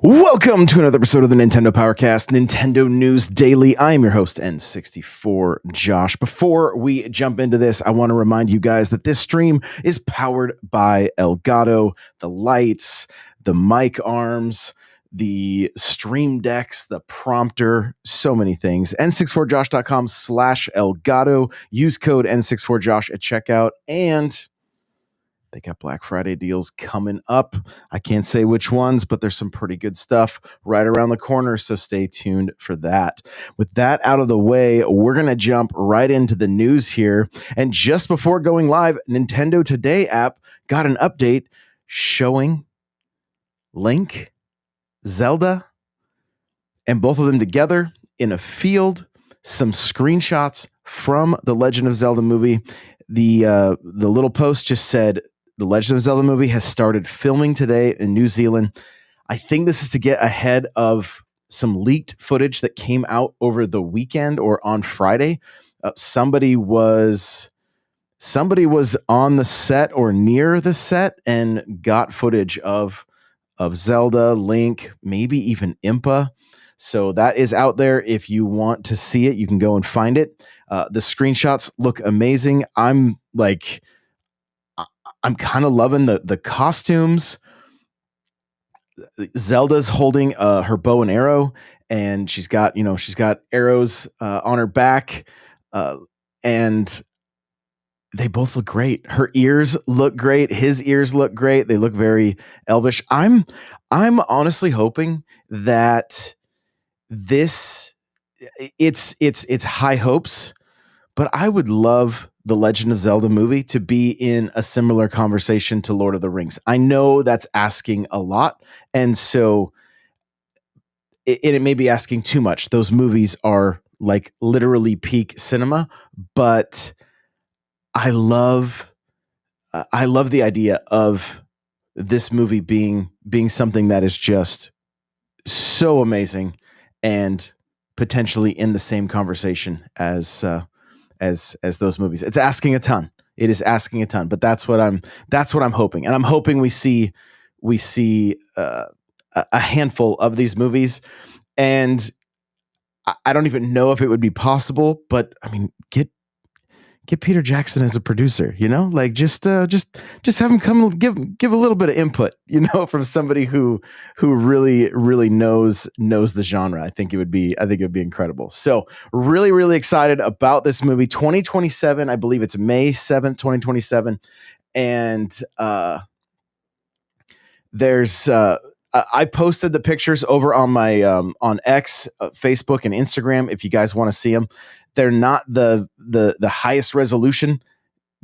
Welcome to another episode of the Nintendo Powercast, Nintendo News Daily. I am your host, N64 Josh. Before we jump into this, I want to remind you guys that this stream is powered by Elgato. The lights, the mic arms, the stream decks, the prompter, so many things. N64josh.com/Elgato. Use code N64Josh at checkout, and they got Black Friday deals coming up. I can't say which ones, but there's some pretty good stuff right around the corner, so stay tuned for that. With that out of the way, we're going to jump right into the news here. And just before going live, Nintendo Today app got an update showing Link, Zelda, and both of them together in a field, some screenshots from the Legend of Zelda movie. The little post just said, The Legend of Zelda movie has started filming today in New Zealand. I think this is to get ahead of some leaked footage that came out over the weekend or on Friday. Somebody was on the set or near the set and got footage of Zelda, Link, maybe even Impa. So that is out there. If you want to see it, you can go and find it. The screenshots look amazing. I'm kind of loving the costumes. Zelda's holding her bow and arrow, and she's got arrows on her back, and they both look great. Her ears look great. His ears look great. They look very elvish. I'm honestly hoping that it's high hopes, but I would love the Legend of Zelda movie to be in a similar conversation to Lord of the Rings. I know that's asking a lot, and so it may be asking too much. Those movies are like literally peak cinema, but I love the idea of this movie being something that is just so amazing and potentially in the same conversation as those movies. It's asking a ton. It is asking a ton, but that's what I'm hoping. And I'm hoping we see a handful of these movies. And I don't even know if it would be possible, but I mean, get Peter Jackson as a producer, like just have him come give a little bit of input, from somebody who really knows the genre. I think it would be incredible. So really, really excited about this movie. 2027, I believe it's May 7th, 2027. And there's I posted the pictures over on my on X, Facebook, and Instagram. If you guys want to see them, they're not the highest resolution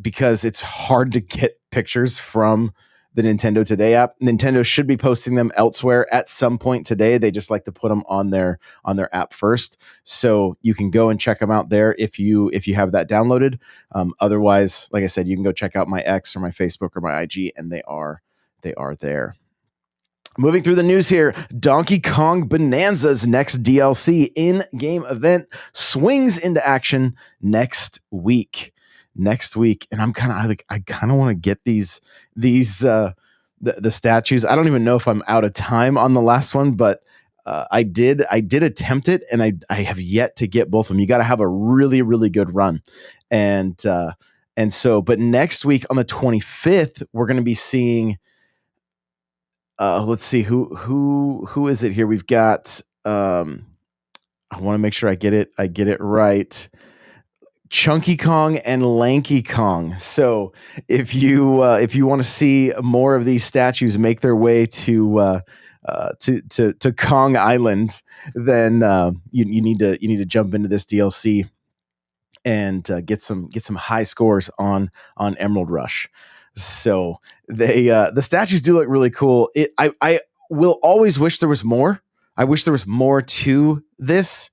because it's hard to get pictures from the Nintendo Today app. Nintendo should be posting them elsewhere at some point today. They just like to put them on their app first, so you can go and check them out there if you have that downloaded. Otherwise, like I said, you can go check out my X or my Facebook or my IG, and they are there. Moving through the news here, Donkey Kong Bonanza's next DLC in-game event swings into action next week. And I'm kind of want to get these the statues. I don't even know if I'm out of time on the last one, but I did attempt it, and I have yet to get both of them. You got to have a really, really good run, and so. But next week on the 25th, we're going to be seeing. Let's see who is it here. We've got. I want to make sure I get it right. Chunky Kong and Lanky Kong. So if you want to see more of these statues make their way to Kong Island, then you need to jump into this DLC and get some high scores on Emerald Rush. So the statues do look really cool. I will always wish there was more. I wish there was more to this,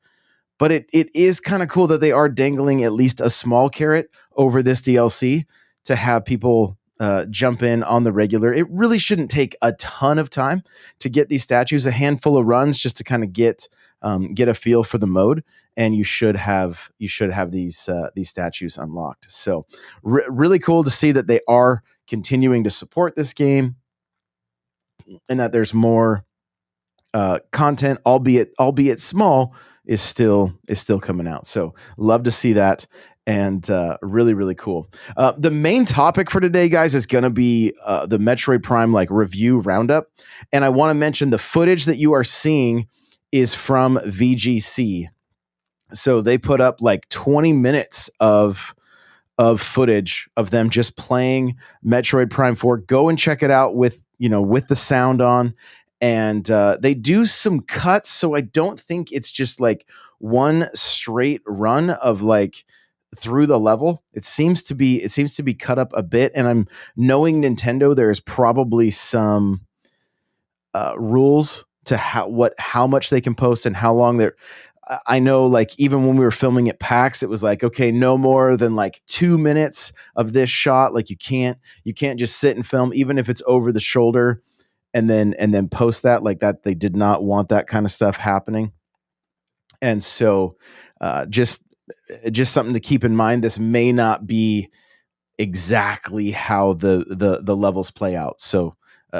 but it is kind of cool that they are dangling at least a small carrot over this DLC to have people jump in on the regular. It really shouldn't take a ton of time to get these statues, a handful of runs just to kind of get a feel for the mode, and you should have these statues unlocked. So really cool to see that they are continuing to support this game and that there's more content, albeit small, is still coming out. So love to see that, and really really cool. The main topic for today, guys, is going to be the Metroid Prime like review roundup, and I want to mention the footage that you are seeing is from VGC. So they put up like 20 minutes of footage of them just playing Metroid Prime 4. Go and check it out with, with the sound on. And they do some cuts, so I don't think it's just like one straight run of like through the level. It seems to be cut up a bit, and I'm knowing Nintendo, there's probably some rules to how much they can post and how long they're. I know, like, even when we were filming at PAX, it was like, okay, no more than like 2 minutes of this shot. Like, you can't just sit and film, even if it's over the shoulder, and then post that like that. They did not want that kind of stuff happening, and so just something to keep in mind. This may not be exactly how the levels play out. So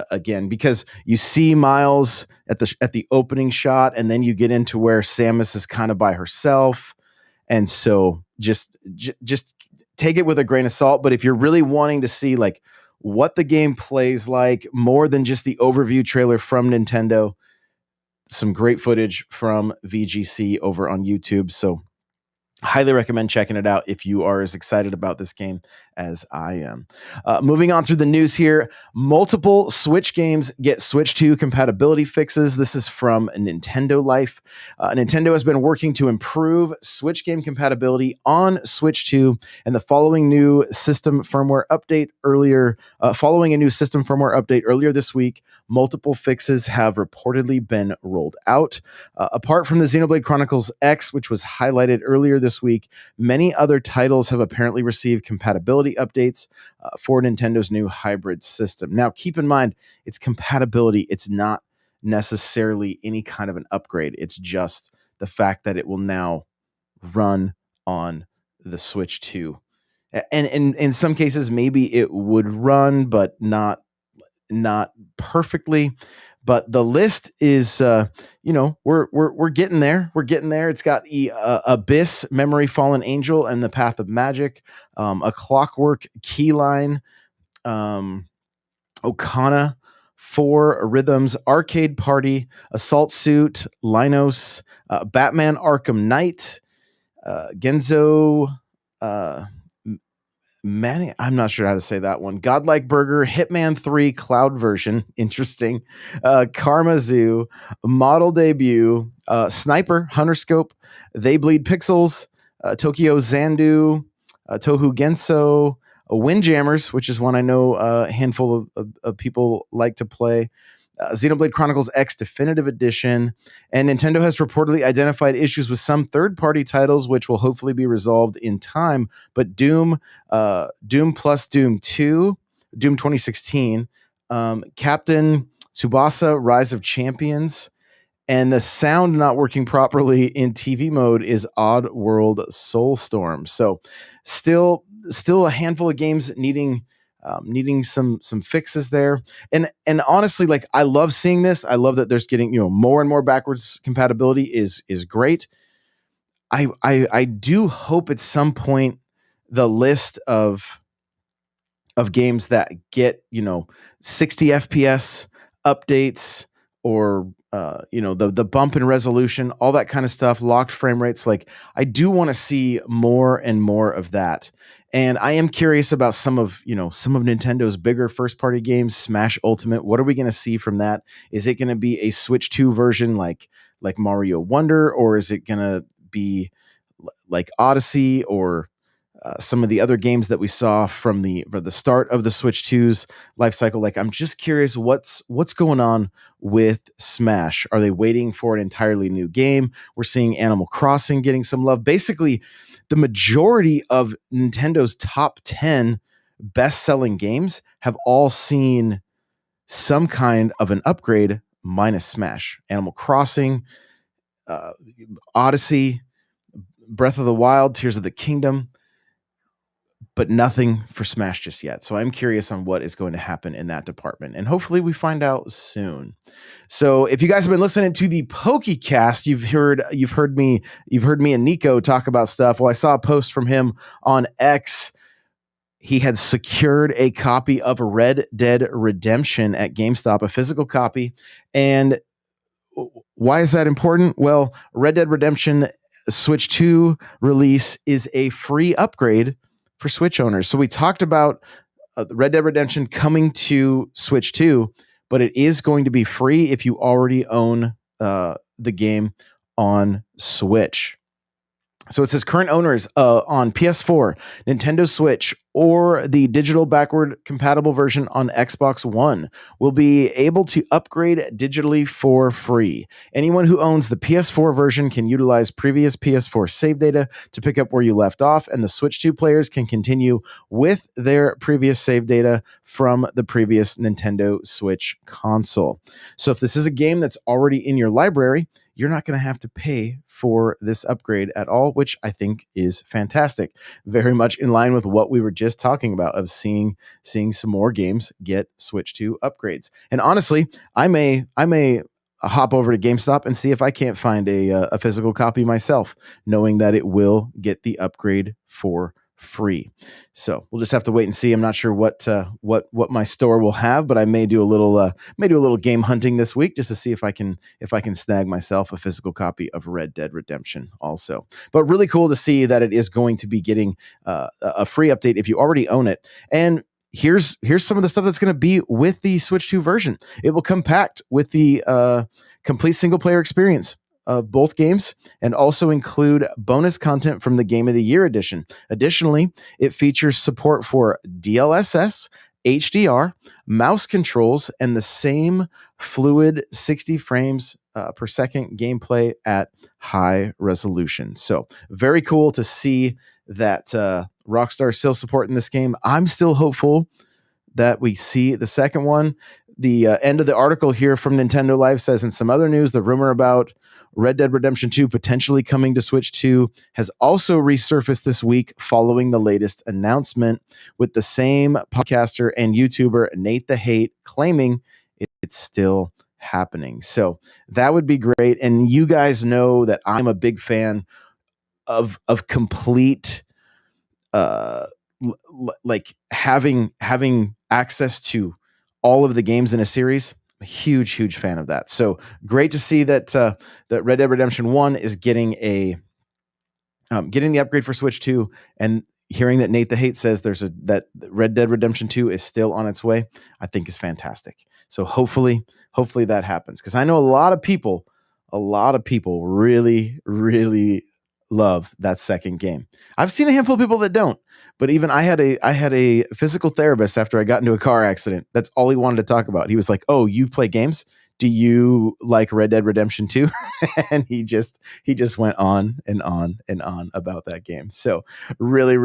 again, because you see Miles at the opening shot, and then you get into where Samus is kind of by herself, and so just take it with a grain of salt. But if you're really wanting to see like what the game plays like more than just the overview trailer from Nintendo, some great footage from VGC over on YouTube. So highly recommend checking it out if you are as excited about this game as I am. Moving on through the news here, multiple Switch games get Switch 2 compatibility fixes. This is from Nintendo Life. Nintendo has been working to improve Switch game compatibility on Switch 2, and following a new system firmware update earlier this week, multiple fixes have reportedly been rolled out. Apart from the Xenoblade Chronicles X, which was highlighted earlier this week, many other titles have apparently received compatibility updates for Nintendo's new hybrid system. Now, keep in mind, it's compatibility. It's not necessarily any kind of an upgrade. It's just the fact that it will now run on the Switch 2. And in some cases, maybe it would run, but not perfectly. But the list is, we're getting there. We're getting there. It's got Abyss, Memory, Fallen Angel, and the Path of Magic, a Clockwork Keyline, Okana, Four Rhythms, Arcade Party, Assault Suit, Linos, Batman Arkham Knight, Genzo, I'm not sure how to say that one. Godlike Burger, Hitman 3 Cloud version, interesting. Karma Zoo, Model Debut, Sniper, Hunter Scope, They Bleed Pixels, Tokyo Zandu, Tohu Genso, Windjammers, which is one I know a handful of people like to play. Xenoblade Chronicles X Definitive Edition, and Nintendo has reportedly identified issues with some third-party titles, which will hopefully be resolved in time. But Doom plus Doom 2, Doom 2016, Captain Tsubasa Rise of Champions, and the sound not working properly in TV mode is Oddworld Soulstorm. So still a handful of games needing some fixes there, and honestly, like, I love seeing this. I love that there's getting more and more backwards compatibility is great. I do hope at some point the list of games that get 60 FPS updates, or the bump in resolution, all that kind of stuff, locked frame rates, like, I do want to see more and more of that. And I am curious about some of Nintendo's bigger first party games, Smash Ultimate. What are we going to see from that? Is it going to be a Switch 2 version like Mario Wonder, or is it going to be like Odyssey, or some of the other games that we saw from the start of the Switch 2's life cycle? Like, I'm just curious what's going on with Smash. Are they waiting for an entirely new game? We're seeing Animal Crossing getting some love. Basically, the majority of Nintendo's top 10 best-selling games have all seen some kind of an upgrade, minus Smash. Animal Crossing, Odyssey, Breath of the Wild, Tears of the Kingdom. but nothing for Smash just yet. So I'm curious on what is going to happen in that department, and hopefully we find out soon. So if you guys have been listening to the PokeCast, you've heard me and Nico talk about stuff. Well, I saw a post from him on X. He had secured a copy of Red Dead Redemption at GameStop, a physical copy. And why is that important? Well, Red Dead Redemption Switch 2 release is a free upgrade for Switch owners. So we talked about Red Dead Redemption coming to Switch 2, but it is going to be free if you already own the game on Switch. So it says current owners on PS4, Nintendo Switch, or the digital backward compatible version on Xbox One will be able to upgrade digitally for free. Anyone who owns the PS4 version can utilize previous PS4 save data to pick up where you left off, and the Switch 2 players can continue with their previous save data from the previous Nintendo Switch console. So if this is a game that's already in your library, you're not going to have to pay for this upgrade at all, which I think is fantastic. Very much in line with what we were just talking about of seeing some more games get Switch 2 upgrades. And honestly, I may hop over to GameStop and see if I can't find a physical copy myself, knowing that it will get the upgrade for free. So we'll just have to wait and see. I'm not sure what my store will have, but I may do a little game hunting this week just to see if I can snag myself a physical copy of Red Dead Redemption also. But really cool to see that it is going to be getting a free update if you already own it. And here's some of the stuff that's going to be with the Switch 2 version. It will come packed with the complete single player experience of both games, and also include bonus content from the Game of the Year edition. Additionally, it features support for DLSS, HDR, mouse controls, and the same fluid 60 frames per second gameplay at high resolution. So very cool to see that Rockstar is still supporting this game. I'm still hopeful that we see the second one. The end of the article here from Nintendo Live says, in some other news, the rumor about Red Dead Redemption 2 potentially coming to Switch 2 has also resurfaced this week following the latest announcement, with the same podcaster and YouTuber Nate the Hate claiming it's still happening. So that would be great. And you guys know that I'm a big fan of complete like having access to all of the games in a series. I'm a huge fan of that. So great to see that that Red Dead Redemption 1 is getting getting the upgrade for Switch 2, and hearing that Nate the Hate says that Red Dead Redemption 2 is still on its way, I think is fantastic. So hopefully that happens, because I know a lot of people really love that second game. I've seen a handful of people that don't, but even I had a physical therapist after I got into a car accident. That's all he wanted to talk about. He was like, "Oh, you play games? Do you like Red Dead Redemption 2?" And he just went on and on and on about that game. So really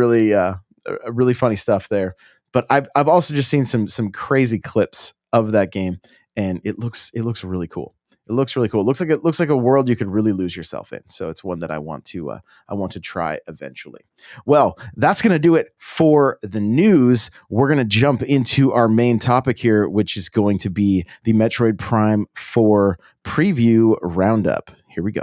funny stuff there. But I've also just seen some crazy clips of that game, and it looks really cool. It looks really cool. It looks like a world you could really lose yourself in. So it's one that I want to try eventually. Well, that's going to do it for the news. We're going to jump into our main topic here, which is going to be the Metroid Prime 4 preview roundup. Here we go.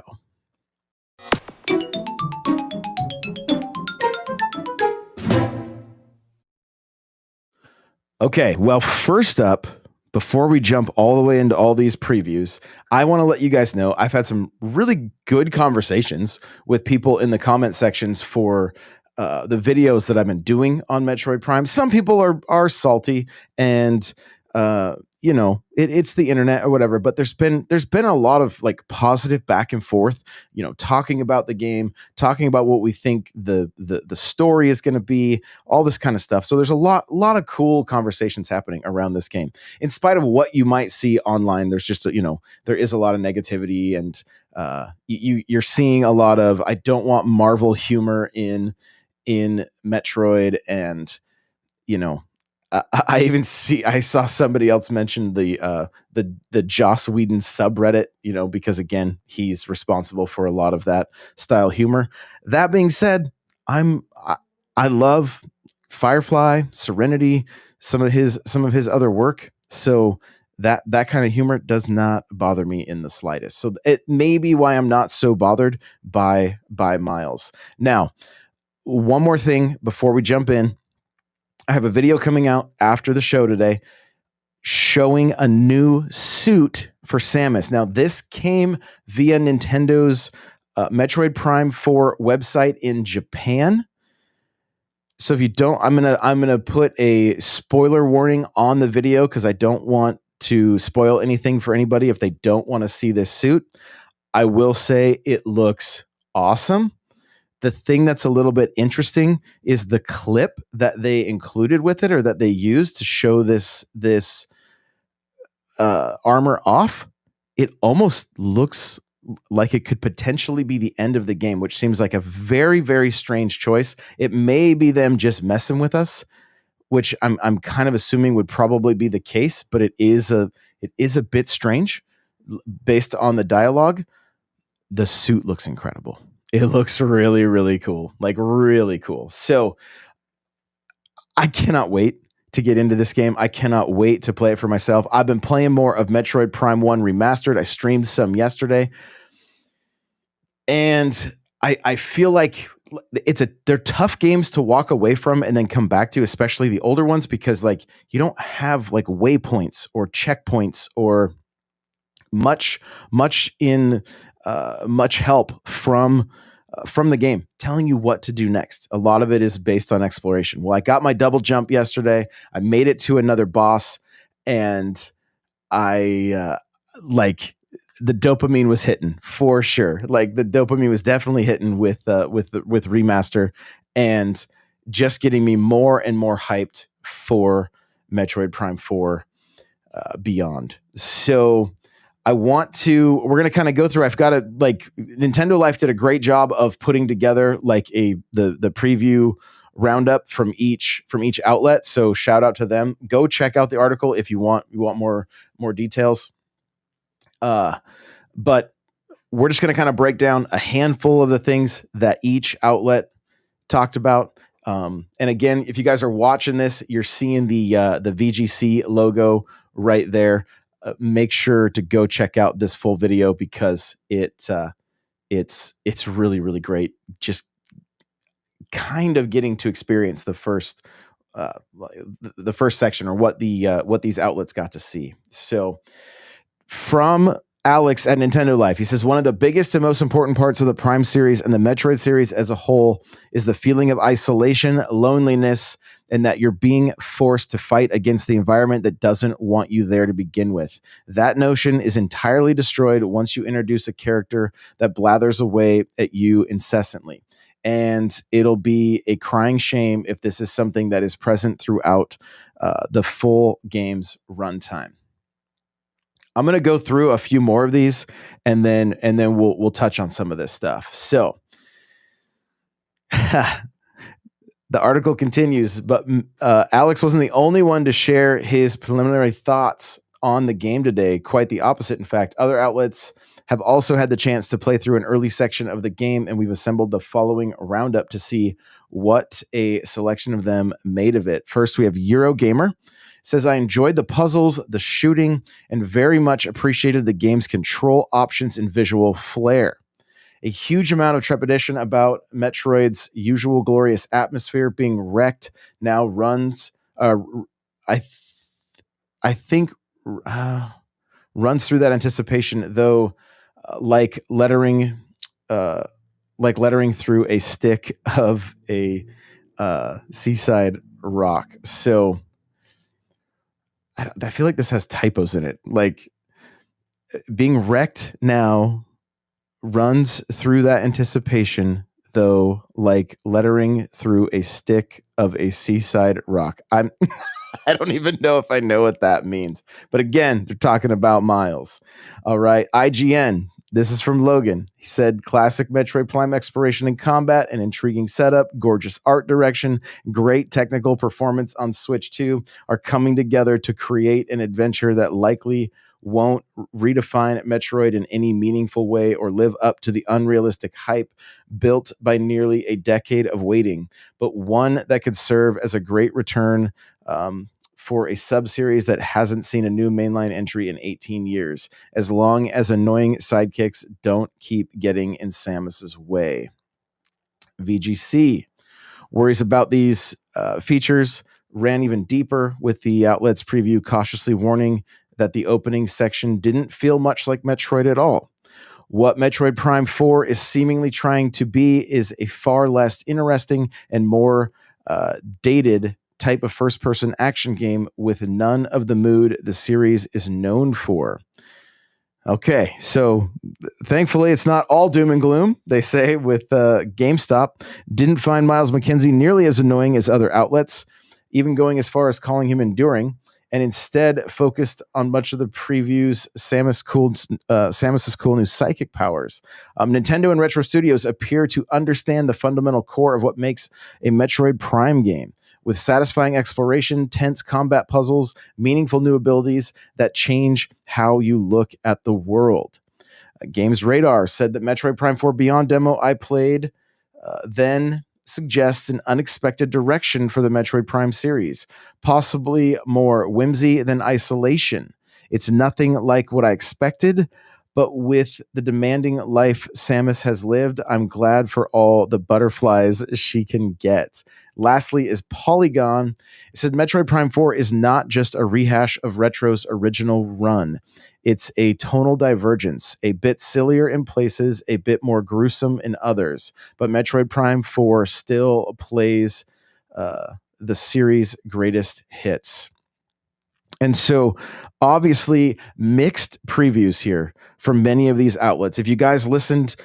Okay, well, first up, before we jump all the way into all these previews, I want to let you guys know I've had some really good conversations with people in the comment sections for the videos that I've been doing on Metroid Prime. Some people are salty, and it's the internet or whatever, but there's been a lot of like positive back and forth, talking about the game, talking about what we think the story is going to be, all this kind of stuff. So there's a lot of cool conversations happening around this game. In spite of what you might see online, there's just there is a lot of negativity, and you're seeing a lot of I don't want Marvel humor in Metroid, and I saw somebody else mention the Joss Whedon subreddit, because again, he's responsible for a lot of that style humor. That being said, I love Firefly, Serenity, some of his other work. So that kind of humor does not bother me in the slightest. So it may be why I'm not so bothered by Miles. Now, one more thing before we jump in. I have a video coming out after the show today showing a new suit for Samus. Now, this came via Nintendo's Metroid Prime 4 website in Japan. So if you don't, I'm gonna put a spoiler warning on the video because I don't want to spoil anything for anybody if they don't want to see this suit. I will say it looks awesome. The thing that's a little bit interesting is the clip that they included with it, or that they used to show this armor off. It almost looks like it could potentially be the end of the game, which seems like a very, very strange choice. It may be them just messing with us, which I'm kind of assuming would probably be the case, but it is a bit strange based on the dialogue. The suit looks incredible. It looks really, really cool. Like really cool. So I cannot wait to get into this game. I cannot wait to play it for myself. I've been playing more of Metroid Prime 1 Remastered. I streamed some yesterday. And I feel like they're tough games to walk away from and then come back to, especially the older ones, because like you don't have like waypoints or checkpoints or much help from the game telling you what to do next. A lot of it is based on exploration. Well, I got my double jump yesterday. I made it to another boss, and I like the dopamine was hitting for sure. Like the dopamine was definitely hitting with remaster, and just getting me more and more hyped for Metroid Prime 4 Beyond. So we're going to kind of go through. I've got to like Nintendo Life did a great job of putting together like the preview roundup from each outlet. So shout out to them. Go check out the article if you want more details. But we're just going to kind of break down a handful of the things that each outlet talked about. And again, if you guys are watching this, you're seeing the VGC logo right there. Make sure to go check out this full video because it's really, really great. Just kind of getting to experience the first section, or what these outlets got to see. So from Alex at Nintendo Life, he says, one of the biggest and most important parts of the Prime series and the Metroid series as a whole is the feeling of isolation, loneliness, and that you're being forced to fight against the environment that doesn't want you there to begin with. That notion is entirely destroyed once you introduce a character that blathers away at you incessantly. And it'll be a crying shame if this is something that is present throughout the full game's runtime. I'm going to go through a few more of these, and then we'll touch on some of this stuff. So the article continues, but Alex wasn't the only one to share his preliminary thoughts on the game today. Quite the opposite, in fact. Other outlets have also had the chance to play through an early section of the game, and we've assembled the following roundup to see what a selection of them made of it. First, we have Eurogamer. Says, I enjoyed the puzzles, the shooting, and very much appreciated the game's control options and visual flair. A huge amount of trepidation about Metroid's usual glorious atmosphere being wrecked now runs, I think, runs through that anticipation, though, like lettering through a stick of a seaside rock. So I feel like this has typos in it. Like being wrecked now runs through that anticipation, though, like lettering through a stick of a seaside rock. I don't even know if I know what that means. But again, they're talking about Miles. All right. IGN. This is from Logan. He said, classic Metroid Prime exploration and combat, an intriguing setup, gorgeous art direction, great technical performance on Switch 2 are coming together to create an adventure that likely won't redefine Metroid in any meaningful way or live up to the unrealistic hype built by nearly a decade of waiting, but one that could serve as a great return for a sub-series that hasn't seen a new mainline entry in 18 years, as long as annoying sidekicks don't keep getting in Samus's way. VGC worries about these features ran even deeper, with the outlet's preview cautiously warning that the opening section didn't feel much like Metroid at all. What Metroid Prime 4 is seemingly trying to be is a far less interesting and more dated type of first-person action game with none of the mood the series is known for. Okay, so thankfully it's not all doom and gloom, they say, with GameStop. Didn't find Miles McKenzie nearly as annoying as other outlets, even going as far as calling him enduring, and instead focused on much of the previews Samus's cool new psychic powers. Nintendo and Retro Studios appear to understand the fundamental core of what makes a Metroid Prime game, with satisfying exploration, tense combat puzzles, meaningful new abilities that change how you look at the world. Games Radar said that Metroid Prime 4 Beyond demo I played then suggests an unexpected direction for the Metroid Prime series, possibly more whimsy than isolation. It's nothing like what I expected, but with the demanding life Samus has lived, I'm glad for all the butterflies she can get. Lastly is Polygon. It said Metroid Prime 4 is not just a rehash of Retro's original run. It's a tonal divergence, a bit sillier in places, a bit more gruesome in others. But Metroid Prime 4 still plays the series' greatest hits. And so, obviously, mixed previews here from many of these outlets. If you guys listened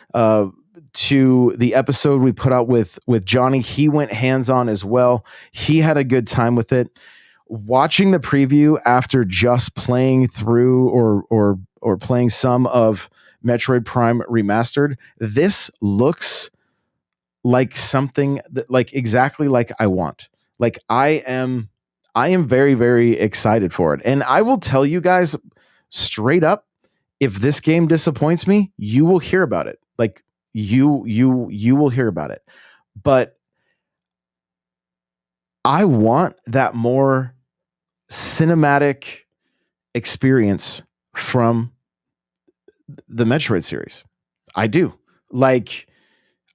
to the episode we put out with Johnny, he went hands-on as well. He had a good time with it. Watching the preview after just playing through or playing some of Metroid Prime Remastered, this looks like something that, like, exactly like I want. Like, I am very, very excited for it. And I will tell you guys straight up, if this game disappoints me, you will hear about it. Like, you will hear about it. But I want that more cinematic experience from the Metroid series. I do. Like,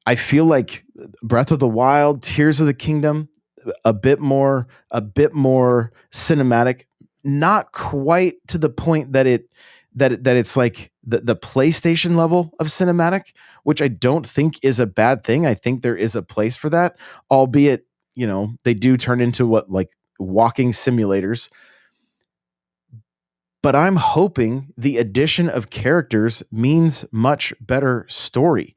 I feel like Breath of the Wild, Tears of the Kingdom, a bit more cinematic, not quite to the point that it's like the PlayStation level of cinematic, which I don't think is a bad thing. I think there is a place for that, albeit, they do turn into what, like, walking simulators. But I'm hoping the addition of characters means much better story.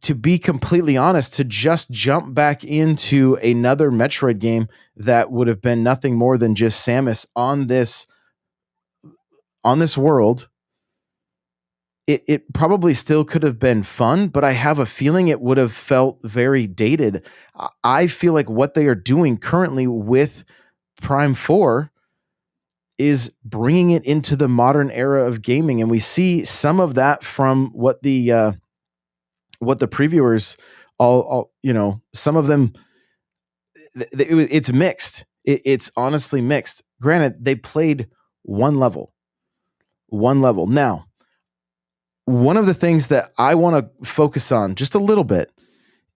To be completely honest, to just jump back into another Metroid game that would have been nothing more than just Samus on this world, it probably still could have been fun, but I have a feeling it would have felt very dated. I feel like what they are doing currently with Prime 4 is bringing it into the modern era of gaming, and we see some of that from what the previewers all some of them, it's mixed. It's honestly mixed. Granted, they played one level. Now, one of the things that I want to focus on just a little bit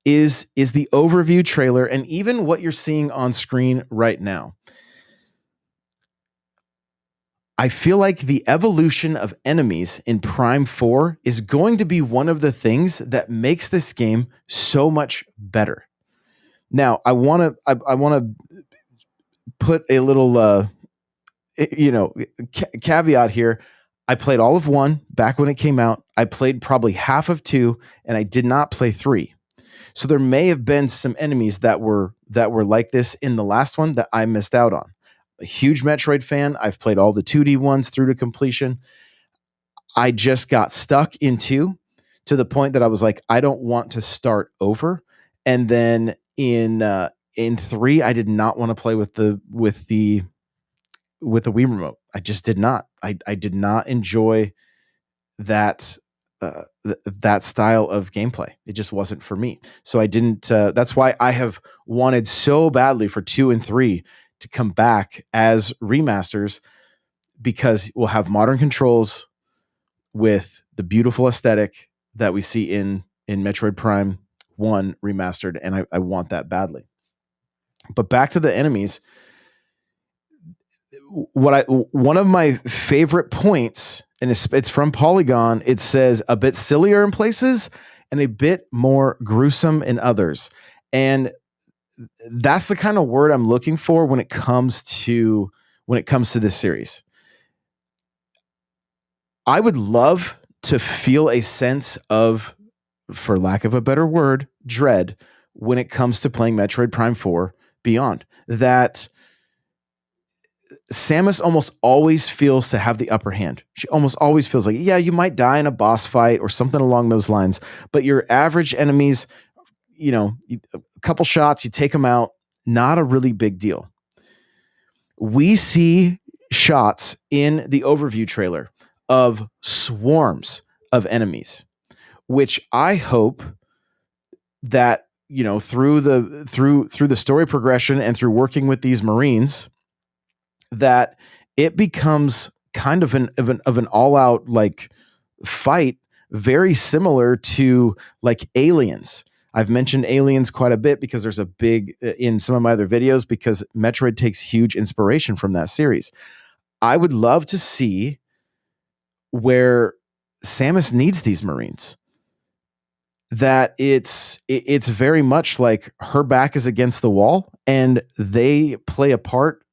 is the overview trailer and even what you're seeing on screen right now. I feel like the evolution of enemies in Prime 4 is going to be one of the things that makes this game so much better. Now, I want to put a little caveat here. I played all of 1 back when it came out. I played probably half of 2, and I did not play 3. So there may have been some enemies that were like this in the last one that I missed out on. A huge Metroid fan. I've played all the 2D ones through to completion. I just got stuck in 2 to the point that I was like, I don't want to start over. And then in 3, I did not want to play with the Wii remote. I just did not. I did not enjoy that that style of gameplay. It just wasn't for me. So I didn't. That's why I have wanted so badly for 2 and 3 to come back as remasters, because we'll have modern controls with the beautiful aesthetic that we see in Metroid Prime 1 remastered, and I want that badly. But back to the enemies, one of my favorite points, and it's from Polygon. It says a bit sillier in places and a bit more gruesome in others, and that's the kind of word I'm looking for when it comes to this series. I would love to feel a sense of, for lack of a better word, dread when it comes to playing Metroid Prime 4 Beyond. That Samus almost always feels to have the upper hand. She almost always feels like, yeah, you might die in a boss fight or something along those lines, but your average enemies, a couple shots, you take them out, not a really big deal. We see shots in the overview trailer of swarms of enemies, which I hope that, through the story progression and through working with these Marines, that it becomes kind of an all out like fight, very similar to like Aliens. I've mentioned Aliens quite a bit because there's a big in some of my other videos, because Metroid takes huge inspiration from that series. I would love to see where Samus needs these Marines. That it's very much like her back is against the wall and they play a part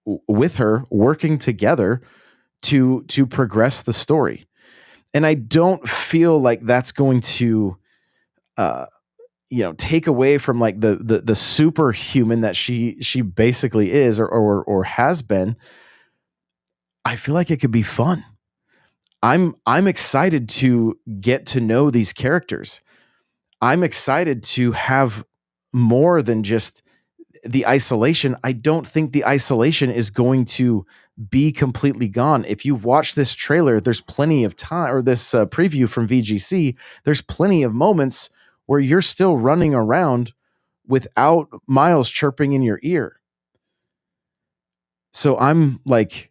with her, working together to progress the story. And I don't feel like that's going to take away from like the superhuman that she basically is or has been. I feel like it could be fun. I'm excited to get to know these characters. I'm excited to have more than just the isolation. I don't think the isolation is going to be completely gone. If you watch this trailer, there's plenty of time, or this preview from VGC, there's plenty of moments where you're still running around without Miles chirping in your ear. So I'm like,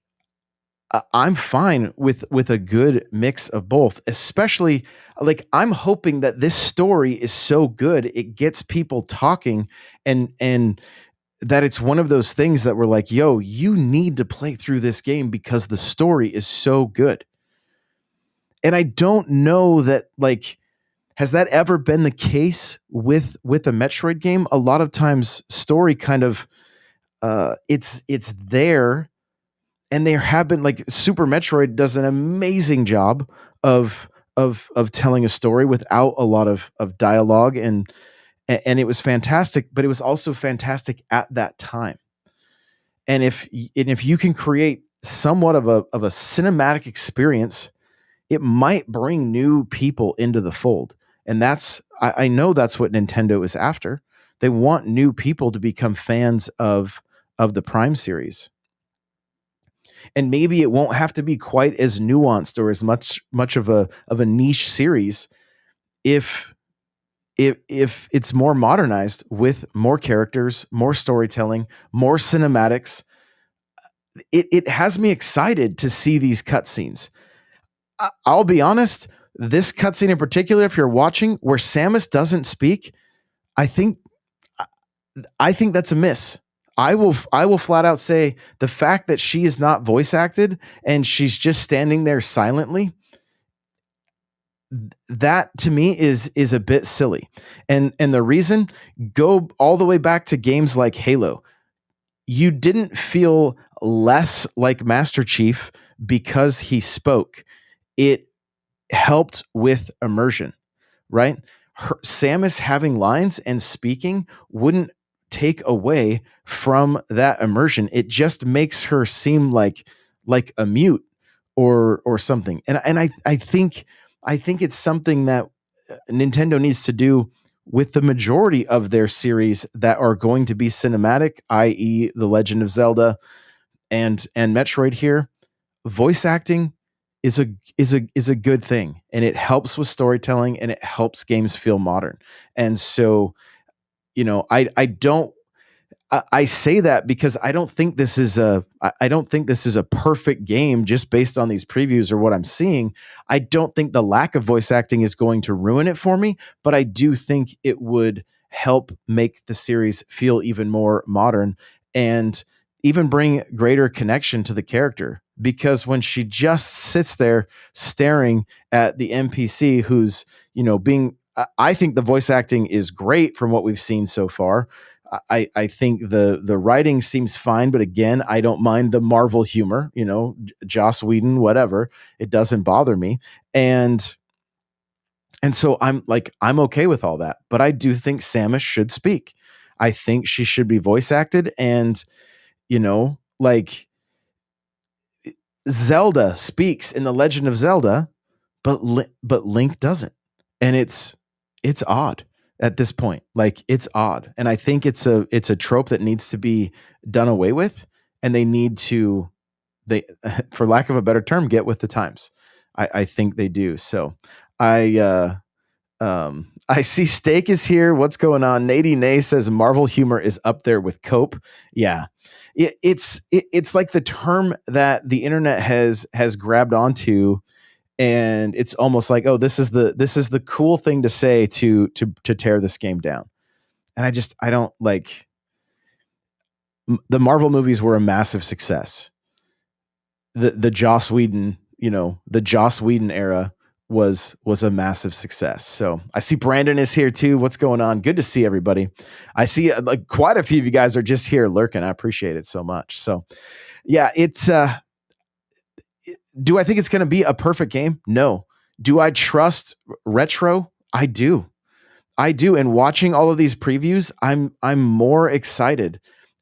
I'm fine with a good mix of both, especially like I'm hoping that this story is so good it gets people talking, and that it's one of those things that we're like, yo, you need to play through this game because the story is so good. And I don't know that, like, has that ever been the case with a Metroid game? A lot of times story kind of it's there. And there have been, like, Super Metroid does an amazing job of telling a story without a lot of dialogue, and it was fantastic, but it was also fantastic at that time. And if you can create somewhat of a cinematic experience, it might bring new people into the fold. And that's, I know that's what Nintendo is after. They want new people to become fans of the Prime series. And maybe it won't have to be quite as nuanced or as much of a niche series if it's more modernized with more characters, more storytelling, more cinematics. It has me excited to see these cutscenes. I'll be honest, this cutscene in particular, if you're watching, where Samus doesn't speak, I think that's a miss. I will flat out say the fact that she is not voice acted and she's just standing there silently, that to me is a bit silly. And the reason, go all the way back to games like Halo. You didn't feel less like Master Chief because he spoke. It helped with immersion, right? Samus having lines and speaking wouldn't take away from that immersion. It just makes her seem like a mute or something. And I think it's something that Nintendo needs to do with the majority of their series that are going to be cinematic, i.e. The Legend of Zelda and Metroid here. voice acting is a good thing, and it helps with storytelling, and it helps games feel modern. And so, I don't I say that because I don't think this is a perfect game just based on these previews or what I'm seeing. I don't think the lack of voice acting is going to ruin it for me, but I do think it would help make the series feel even more modern and even bring greater connection to the character. Because when she just sits there staring at the NPC who's, being, I think the voice acting is great from what we've seen so far. I think the writing seems fine, but again, I don't mind the Marvel humor, Joss Whedon, whatever. It doesn't bother me. And so I'm okay with all that. But I do think Samus should speak. I think she should be voice acted. And, like Zelda speaks in The Legend of Zelda, but Link doesn't. And it's odd at this point. Like, it's odd. And I think it's a trope that needs to be done away with, and they need to, they for lack of a better term, get with the times. I think they do. So I see Steak is here. What's going on? Nady Nay says Marvel humor is up there with cope. Yeah. It's like the term that the internet has grabbed onto, and it's almost like, oh, this is the cool thing to say to tear this game down. And I don't like, the Marvel movies were a massive success. The Joss Whedon, the Joss Whedon era was a massive success. So I see Brandon is here too. What's going on? Good to see everybody. I see like quite a few of you guys are just here lurking. I appreciate it so much. So yeah, it's do I think it's going to be a perfect game? No. Do I trust Retro? I do. And watching all of these previews, I'm more excited.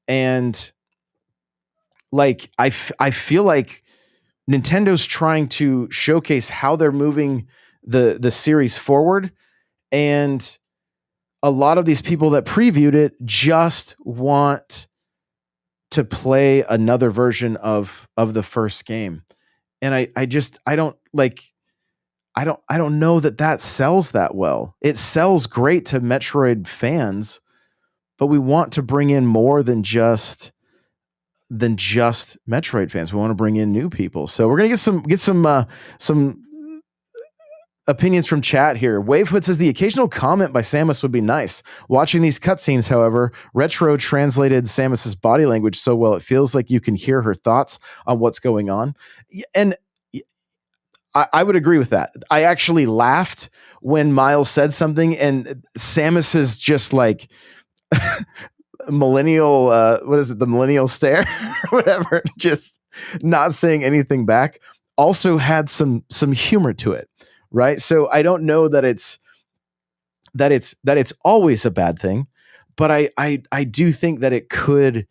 And like I feel like Nintendo's trying to showcase how they're moving the series forward, and a lot of these people that previewed it just want to play another version of the first game. And I don't like, I don't know that sells that well. It sells great to Metroid fans, but we want to bring in more than just Metroid fans. We want to bring in new people. So we're gonna get some opinions from chat here. Wavehood says the occasional comment by Samus would be nice. Watching these cutscenes, however, Retro translated Samus's body language so well it feels like you can hear her thoughts on what's going on. And I would agree with that. I actually laughed when Miles said something, and Samus is just like millennial, what is it, the millennial stare or whatever, just not saying anything back, also had some humor to it, right? So I don't know that it's always a bad thing, but I do think that it could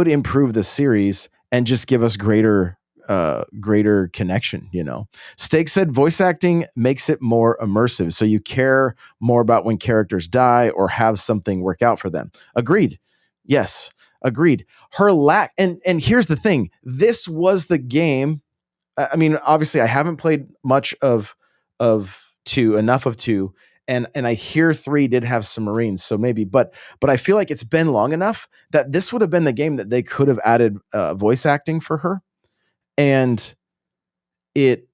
improve the series and just give us greater connection. Steak said voice acting makes it more immersive, so you care more about when characters die or have something work out for them. Agreed. Yes, agreed. Her lack, and here's the thing, this was the game. I mean, obviously I haven't played much of 2, enough of 2, and I hear 3 did have some Marines, so maybe, but I feel like it's been long enough that this would have been the game that they could have added voice acting for her, and it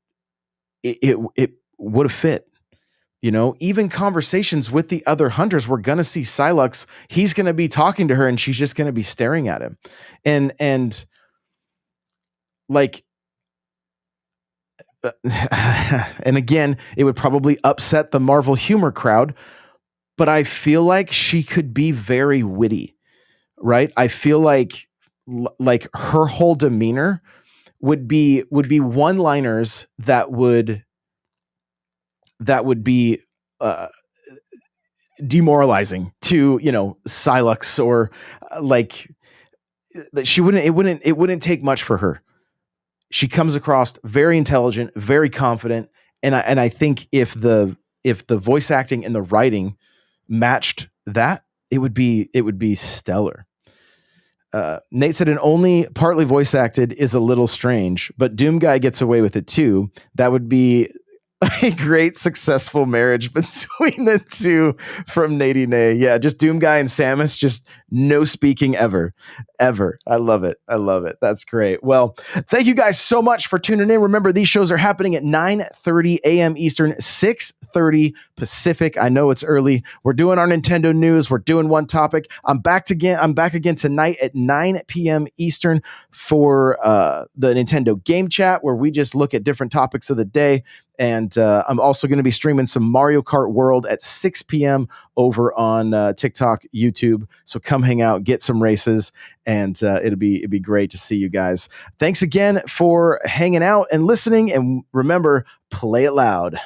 would have fit. Even conversations with the other hunters, we're gonna see Silux. He's gonna be talking to her, and she's just gonna be staring at him, and like, and again, it would probably upset the Marvel humor crowd, but I feel like she could be very witty, right? I feel like her whole demeanor would be one-liners that would be demoralizing to Silux, or like that she wouldn't it wouldn't take much for her. She comes across very intelligent, very confident, and I think if the voice acting and the writing matched that, it would be stellar. Nate said, an only partly voice acted is a little strange, but Doom Guy gets away with it too. That would be a great successful marriage between the two from Nady Nay. Yeah, just Doom Guy and Samus, just no speaking ever. I love it. That's great. Well, thank you guys so much for tuning in. Remember, these shows are happening at 9:30 a.m. Eastern, 6:30 Pacific. I know it's early. We're doing our Nintendo news. We're doing one topic. I'm back again tonight at 9 p.m. Eastern for the Nintendo Game Chat, where we just look at different topics of the day. And I'm also going to be streaming some Mario Kart World at 6 p.m. over on TikTok, YouTube. So come hang out, get some races, and it'd be great to see you guys. Thanks again for hanging out and listening. And remember, play it loud.